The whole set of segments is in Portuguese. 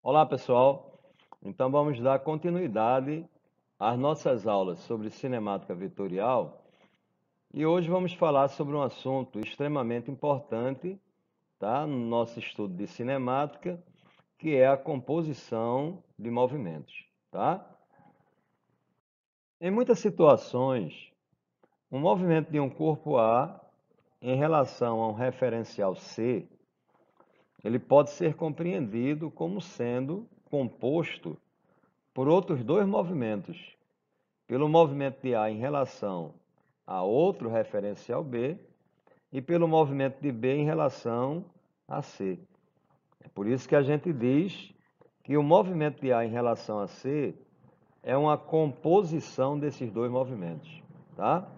Olá, pessoal. Então vamos dar continuidade às nossas aulas sobre cinemática vetorial e hoje vamos falar sobre um assunto extremamente importante, tá? No nosso estudo de cinemática, que é a composição de movimentos, tá? Em muitas situações, um movimento de um corpo A em relação a um referencial C, ele pode ser compreendido como sendo composto por outros dois movimentos, pelo movimento de A em relação a outro referencial B e pelo movimento de B em relação a C. É por isso que a gente diz que o movimento de A em relação a C é uma composição desses dois movimentos, tá?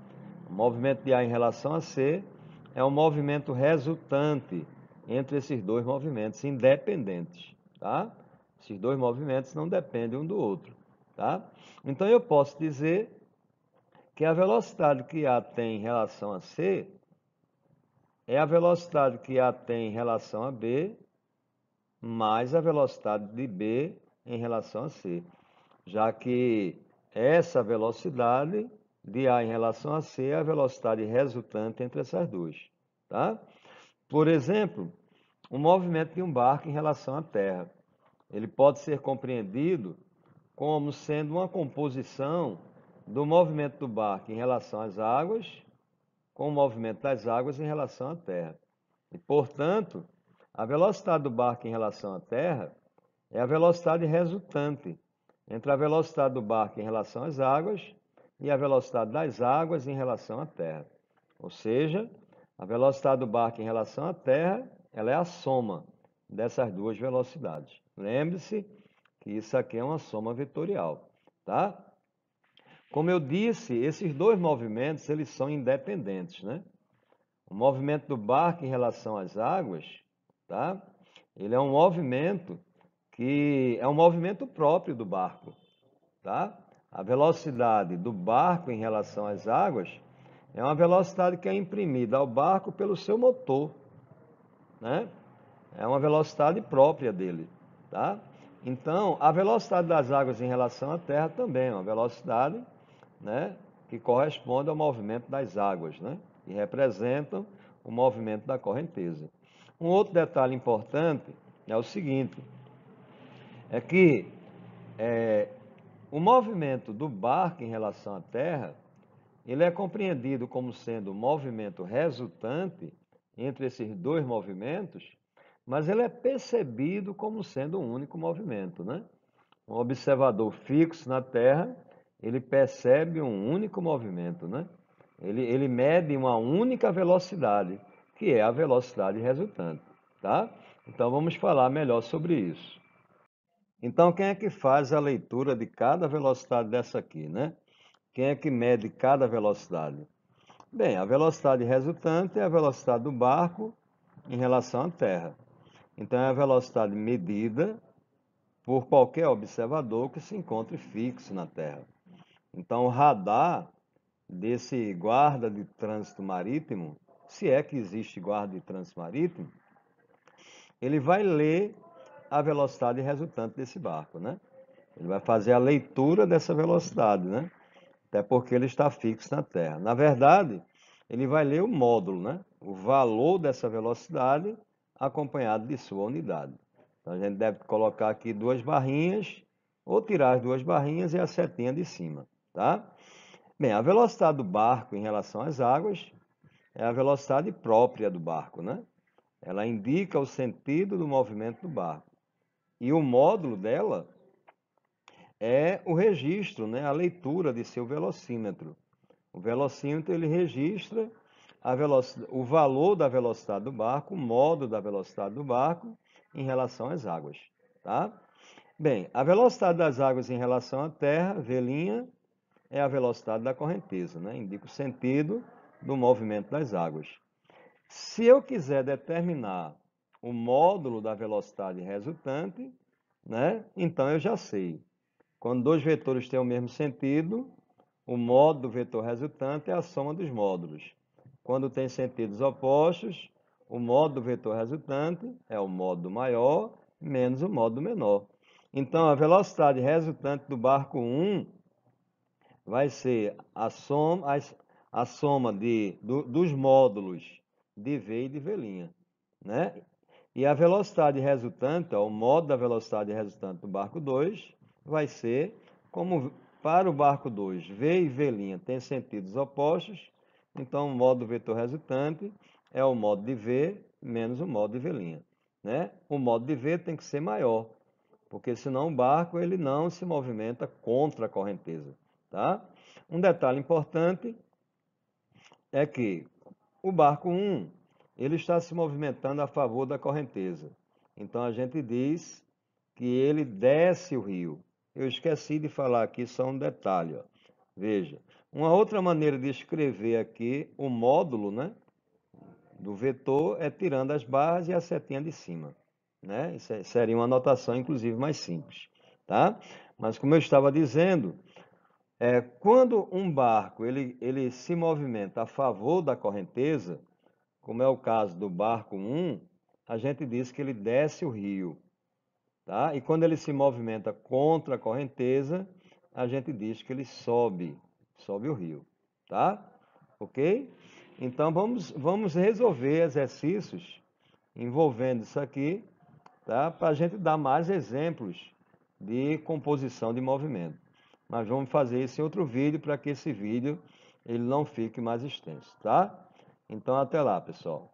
O movimento de A em relação a C é um movimento resultante entre esses dois movimentos independentes, tá? Esses dois movimentos não dependem um do outro, tá? Então eu posso dizer que a velocidade que A tem em relação a C é a velocidade que A tem em relação a B mais a velocidade de B em relação a C, já que essa velocidade de A em relação a C é a velocidade resultante entre essas duas, tá? Por exemplo, o movimento de um barco em relação à Terra, ele pode ser compreendido como sendo uma composição do movimento do barco em relação às águas com o movimento das águas em relação à Terra. E, portanto, a velocidade do barco em relação à Terra é a velocidade resultante entre a velocidade do barco em relação às águas e a velocidade das águas em relação à Terra. Ou seja, a velocidade do barco em relação à Terra, ela é a soma dessas duas velocidades. Lembre-se que isso aqui é uma soma vetorial, tá? Como eu disse, esses dois movimentos, eles são independentes, né? O movimento do barco em relação às águas, tá? Ele é um movimento que é um movimento próprio do barco, tá? A velocidade do barco em relação às águas é uma velocidade que é imprimida ao barco pelo seu motor, né? É uma velocidade própria dele, tá? Então, a velocidade das águas em relação à Terra também é uma velocidade, né, que corresponde ao movimento das águas, né? E representam o movimento da correnteza. Um outro detalhe importante é o seguinte, é que o movimento do barco em relação à Terra, ele é compreendido como sendo o movimento resultante entre esses dois movimentos, mas ele é percebido como sendo um único movimento, né? Um observador fixo na Terra, ele percebe um único movimento, né? Ele mede uma única velocidade, que é a velocidade resultante, tá? Então vamos falar melhor sobre isso. Então quem é que faz a leitura de cada velocidade dessa aqui, né? Quem é que mede cada velocidade? Bem, a velocidade resultante é a velocidade do barco em relação à Terra. Então é a velocidade medida por qualquer observador que se encontre fixo na Terra. Então, o radar desse guarda de trânsito marítimo, se é que existe guarda de trânsito marítimo, ele vai ler a velocidade resultante desse barco, né? Ele vai fazer a leitura dessa velocidade, né? Até porque ele está fixo na Terra. Na verdade, ele vai ler o módulo, né? O valor dessa velocidade acompanhado de sua unidade. Então, a gente deve colocar aqui duas barrinhas, ou tirar as duas barrinhas e a setinha de cima, tá? Bem, a velocidade do barco em relação às águas é a velocidade própria do barco, né? Ela indica o sentido do movimento do barco. E o módulo dela é o registro, né? A leitura de seu velocímetro. O velocímetro ele registra o valor da velocidade do barco, o modo da velocidade do barco em relação às águas, tá? Bem, a velocidade das águas em relação à Terra, V', é a velocidade da correnteza, né? Indica o sentido do movimento das águas. Se eu quiser determinar o módulo da velocidade resultante, né? Então eu já sei. Quando dois vetores têm o mesmo sentido, o módulo do vetor resultante é a soma dos módulos. Quando tem sentidos opostos, o módulo do vetor resultante é o módulo maior menos o módulo menor. Então, a velocidade resultante do barco 1 vai ser a soma dos módulos de V e de V', né? E a velocidade resultante, ó, o modo da velocidade resultante do barco 2 vai ser, como para o barco 2, V e V' têm sentidos opostos, então o modo do vetor resultante é o modo de V menos o modo de V', né? O modo de V tem que ser maior, porque senão o barco ele não se movimenta contra a correnteza, tá? Um detalhe importante é que o barco 1, ele está se movimentando a favor da correnteza. Então a gente diz que ele desce o rio. Eu esqueci de falar aqui só um detalhe, ó. Veja, uma outra maneira de escrever aqui o módulo, né, do vetor é tirando as barras e a setinha de cima, né? Isso seria uma anotação, inclusive, mais simples, tá? Mas como eu estava dizendo, quando um barco ele se movimenta a favor da correnteza, como é o caso do barco 1, a gente diz que ele desce o rio, tá? E quando ele se movimenta contra a correnteza, a gente diz que ele sobe o rio, tá? Ok? Então vamos resolver exercícios envolvendo isso aqui, tá? Para a gente dar mais exemplos de composição de movimento. Mas vamos fazer isso em outro vídeo para que esse vídeo ele não fique mais extenso, tá? Então até lá, pessoal.